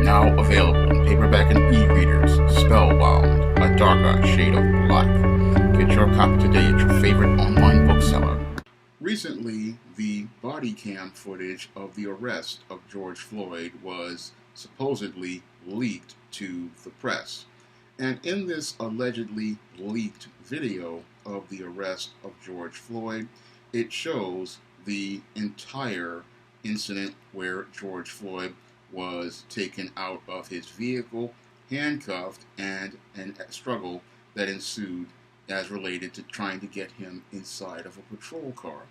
now available in paperback and e-readers. Spellbound, A Darker Shade of Black. Get your copy today at your favorite online bookseller. Recently, the body cam footage of the arrest of George Floyd was supposedly leaked to the press. And in this allegedly leaked video of the arrest of George Floyd, it shows the entire incident where George Floyd was taken out of his vehicle, handcuffed, and a struggle that ensued as related to trying to get him inside of a patrol car.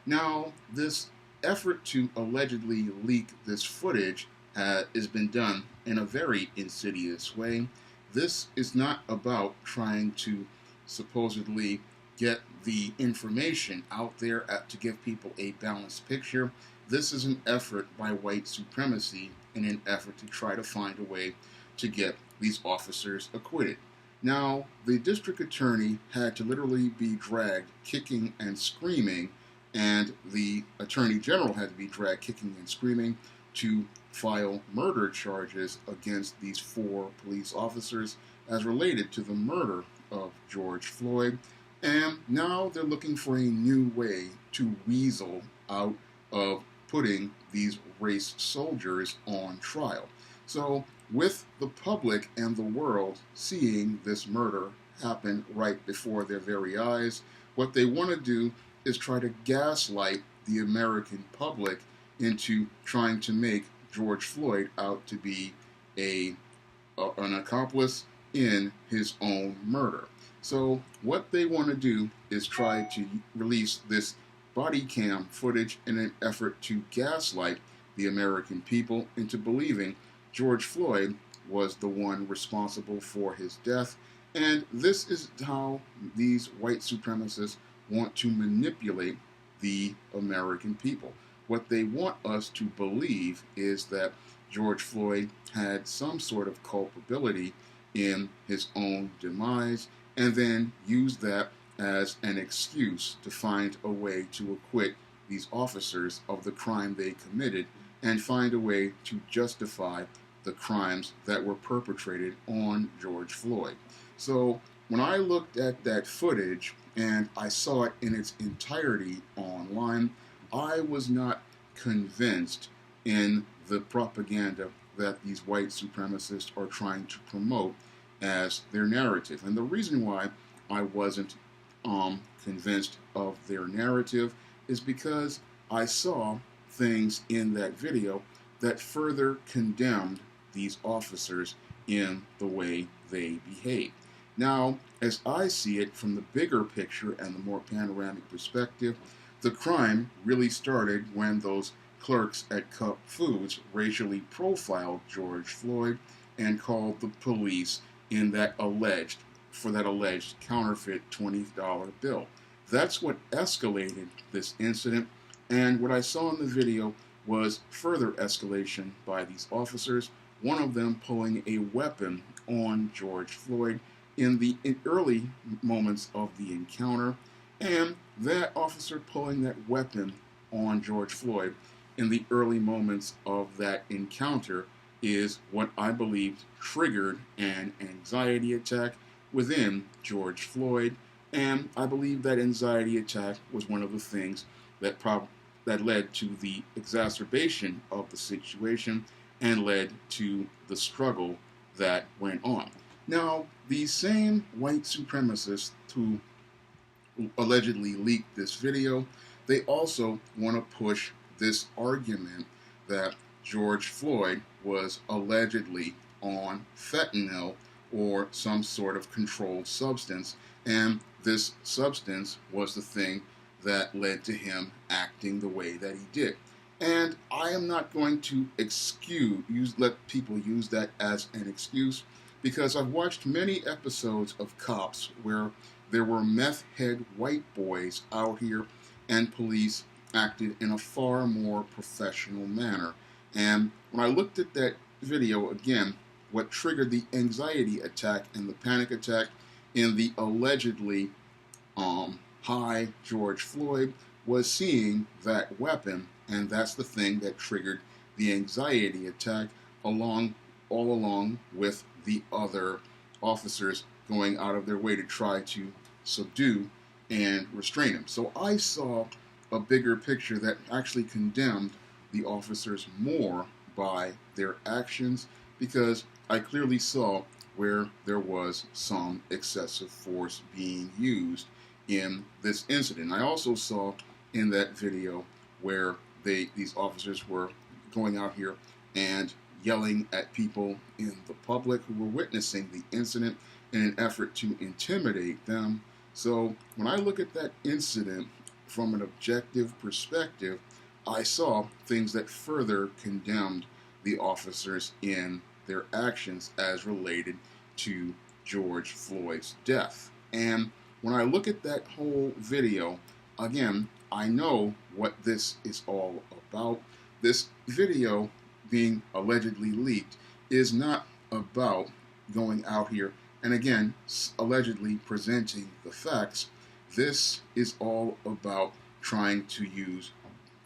Now, this effort to allegedly leak this footage has been done in a very insidious way. This is not about trying to supposedly get the information out there to give people a balanced picture. This is an effort by white supremacy in an effort to try to find a way to get these officers acquitted. Now, the district attorney had to literally be dragged kicking and screaming, and the attorney general had to be dragged kicking and screaming to file murder charges against these 4 police officers as related to the murder of George Floyd. And now they're looking for a new way to weasel out of putting these race soldiers on trial. So with the public and the world seeing this murder happen right before their very eyes, what they want to do is try to gaslight the American public into trying to make George Floyd out to be an accomplice in his own murder. So what they want to do is try to release this body cam footage in an effort to gaslight the American people into believing George Floyd was the one responsible for his death. And this is how these white supremacists want to manipulate the American people. What they want us to believe is that George Floyd had some sort of culpability in his own demise, and then use that as an excuse to find a way to acquit these officers of the crime they committed and find a way to justify the crimes that were perpetrated on George Floyd. So when I looked at that footage and I saw it in its entirety online, I was not convinced in the propaganda that these white supremacists are trying to promote as their narrative. And the reason why I wasn't convinced of their narrative is because I saw things in that video that further condemned these officers in the way they behave. Now, as I see it from the bigger picture and the more panoramic perspective, the crime really started when those clerks at Cup Foods racially profiled George Floyd and called the police in that alleged counterfeit $20 bill. That's what escalated this incident, and what I saw in the video was further escalation by these officers, one of them pulling a weapon on George Floyd in the early moments of the encounter, and that officer pulling that weapon on George Floyd in the early moments of that encounter is what I believe triggered an anxiety attack within George Floyd, and I believe that anxiety attack was one of the things that led to the exacerbation of the situation and led to the struggle that went on. Now, these same white supremacists who allegedly leaked this video, they also want to push this argument that George Floyd was allegedly on fentanyl or some sort of controlled substance, and this substance was the thing that led to him acting the way that he did. And I am not going to let people use that as an excuse, because I've watched many episodes of Cops where there were meth head white boys out here and police acted in a far more professional manner. And when I looked at that video again, what triggered the anxiety attack and the panic attack in the allegedly high George Floyd was seeing that weapon, and that's the thing that triggered the anxiety attack, along all along with the other officers going out of their way to try to subdue and restrain him. So I saw a bigger picture that actually condemned the officers more by their actions, because I clearly saw where there was some excessive force being used in this incident. I also saw in that video where these officers were going out here and yelling at people in the public who were witnessing the incident in an effort to intimidate them. So when I look at that incident from an objective perspective, I saw things that further condemned the officers in their actions as related to George Floyd's death. And when I look at that whole video, again, I know what this is all about. This video being allegedly leaked is not about going out here and, again, allegedly presenting the facts. This is all about trying to use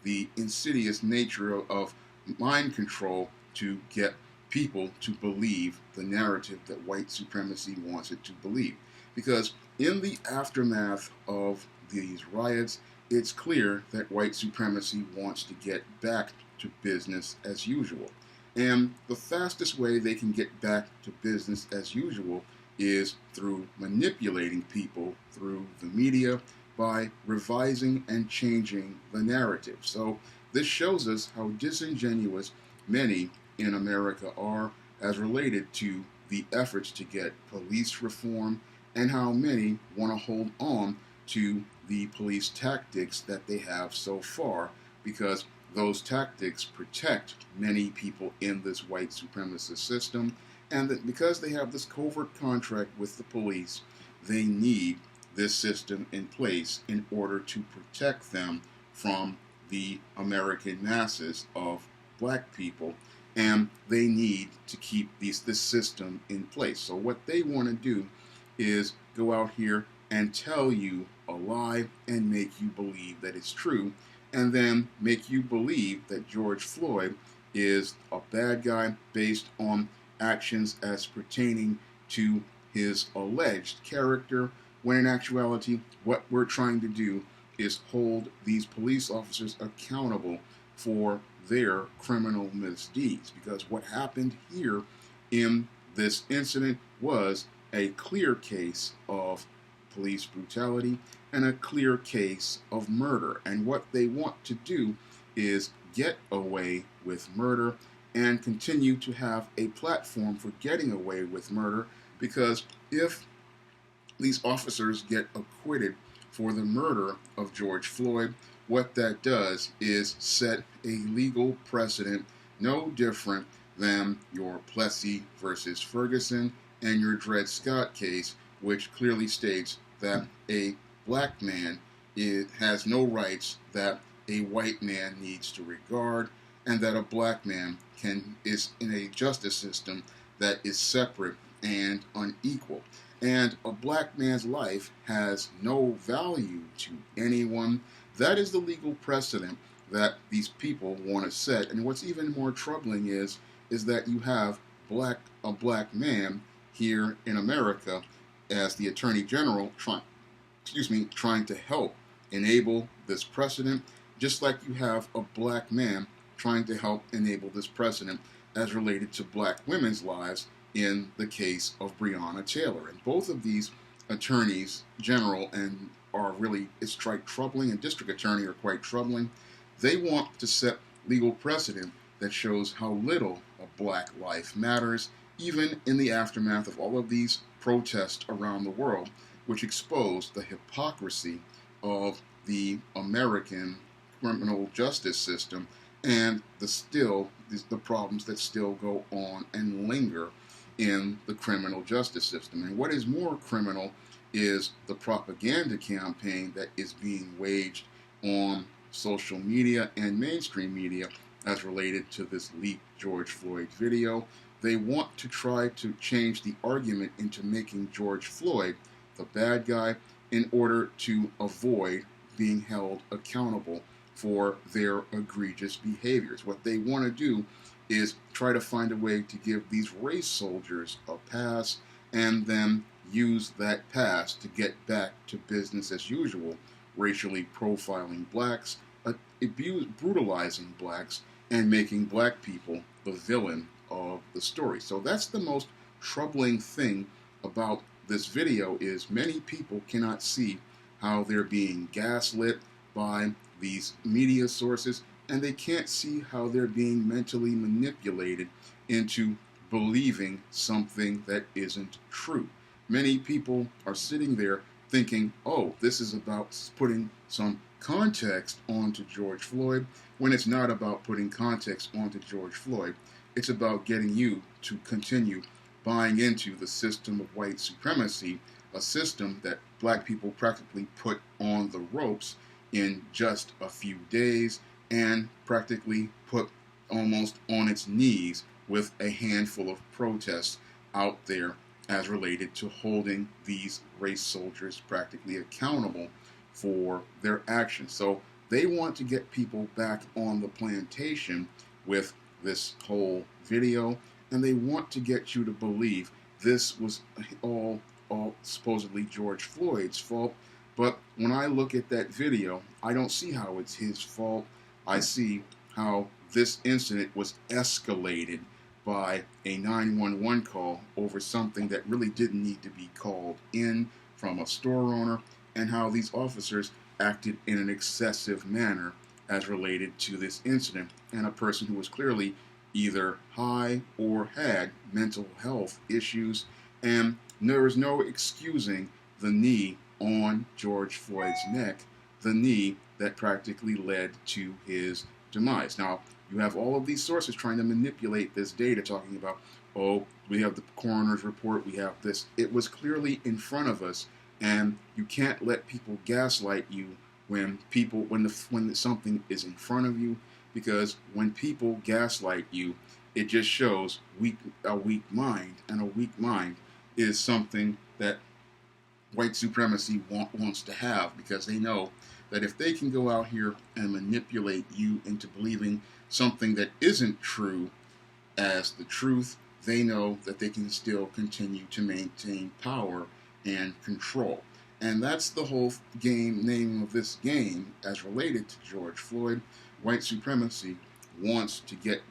the insidious nature of mind control to get people to believe the narrative that white supremacy wants it to believe. Because in the aftermath of these riots, it's clear that white supremacy wants to get back to business as usual. And the fastest way they can get back to business as usual is through manipulating people through the media by revising and changing the narrative. So this shows us how disingenuous many in America are as related to the efforts to get police reform, and how many want to hold on to the police tactics that they have so far, because those tactics protect many people in this white supremacist system, and that because they have this covert contract with the police, they need this system in place in order to protect them from the American masses of black people, and they need to keep this system in place. So what they want to do is go out here and tell you a lie and make you believe that it's true, and then make you believe that George Floyd is a bad guy based on actions as pertaining to his alleged character, when in actuality what we're trying to do is hold these police officers accountable for their criminal misdeeds. Because what happened here in this incident was a clear case of police brutality and a clear case of murder. And what they want to do is get away with murder and continue to have a platform for getting away with murder, because if these officers get acquitted for the murder of George Floyd, what that does is set a legal precedent no different than your Plessy versus Ferguson and your Dred Scott case, which clearly states that a black man has no rights that a white man needs to regard, and that a black man is in a justice system that is separate and unequal. And a black man's life has no value to anyone. That is the legal precedent that these people want to set. And what's even more troubling is that you have a black man here in America as the Attorney General trying to help enable this precedent, just like you have a black man trying to help enable this precedent as related to black women's lives in the case of Breonna Taylor. And both of these attorneys general are really, it's quite troubling, and district attorney are quite troubling. They want to set legal precedent that shows how little a black life matters, even in the aftermath of all of these protests around the world, which expose the hypocrisy of the American criminal justice system and the problems that still go on and linger in the criminal justice system. And what is more criminal is the propaganda campaign that is being waged on social media and mainstream media as related to this leaked George Floyd video. They want to try to change the argument into making George Floyd the bad guy in order to avoid being held accountable for their egregious behaviors. What they want to do is try to find a way to give these race soldiers a pass and then use that pass to get back to business as usual, racially profiling blacks, brutalizing blacks, and making black people the villain of the story. So that's the most troubling thing about this video, is many people cannot see how they're being gaslit by these media sources, and they can't see how they're being mentally manipulated into believing something that isn't true. Many people are sitting there thinking, oh, this is about putting some context onto George Floyd, when it's not about putting context onto George Floyd. It's about getting you to continue buying into the system of white supremacy, a system that black people practically put on the ropes in just a few days and practically put almost on its knees with a handful of protests out there as related to holding these race soldiers practically accountable for their actions. So they want to get people back on the plantation with this whole video, and they want to get you to believe this was all supposedly George Floyd's fault. But when I look at that video, I don't see how it's his fault. I see how this incident was escalated by a 911 call over something that really didn't need to be called in from a store owner, and how these officers acted in an excessive manner as related to this incident, and a person who was clearly either high or had mental health issues. And there was no excusing the knee on George Floyd's neck, the knee that practically led to his demise. Now, you have all of these sources trying to manipulate this data, talking about, oh, we have the coroner's report, we have this. It was clearly in front of us, and you can't let people gaslight you when something is in front of you, because when people gaslight you, it just shows a weak mind, and a weak mind is something that white supremacy wants to have, because they know that if they can go out here and manipulate you into believing something that isn't true as the truth, they know that they can still continue to maintain power and control. And that's the whole name of this game as related to George Floyd. White supremacy wants to get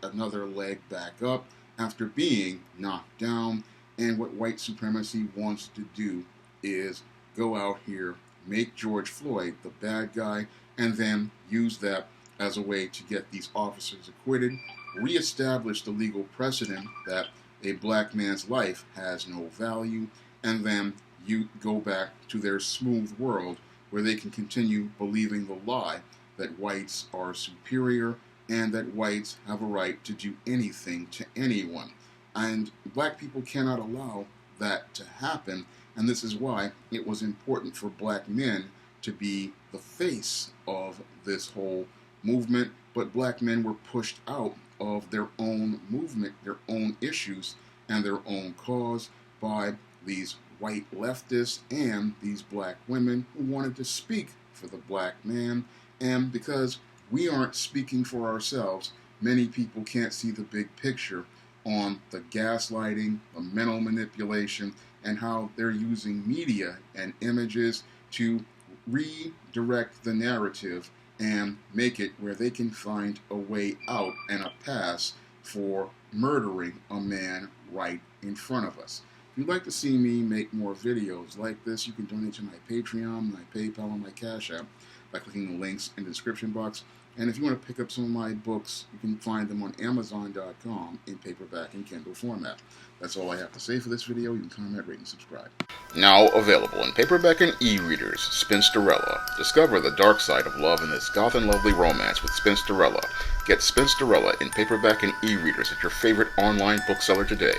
another leg back up after being knocked down. And what white supremacy wants to do is go out here, make George Floyd the bad guy, and then use that as a way to get these officers acquitted, reestablish the legal precedent that a black man's life has no value, and then you go back to their smooth world where they can continue believing the lie that whites are superior and that whites have a right to do anything to anyone. And black people cannot allow that to happen, and this is why it was important for black men to be the face of this whole movement, but black men were pushed out of their own movement, their own issues, and their own cause by these white leftists and these black women who wanted to speak for the black man. And because we aren't speaking for ourselves, many people can't see the big picture on the gaslighting, the mental manipulation, and how they're using media and images to redirect the narrative and make it where they can find a way out and a pass for murdering a man right in front of us. If you'd like to see me make more videos like this, you can donate to my Patreon, my PayPal, and my Cash App by clicking the links in the description box. And if you want to pick up some of my books, you can find them on Amazon.com in paperback and Kindle format. That's all I have to say for this video. You can comment, rate, and subscribe. Now available in paperback and e-readers, Spinsterella. Discover the dark side of love in this goth and lovely romance with Spinsterella. Get Spinsterella in paperback and e-readers at your favorite online bookseller today.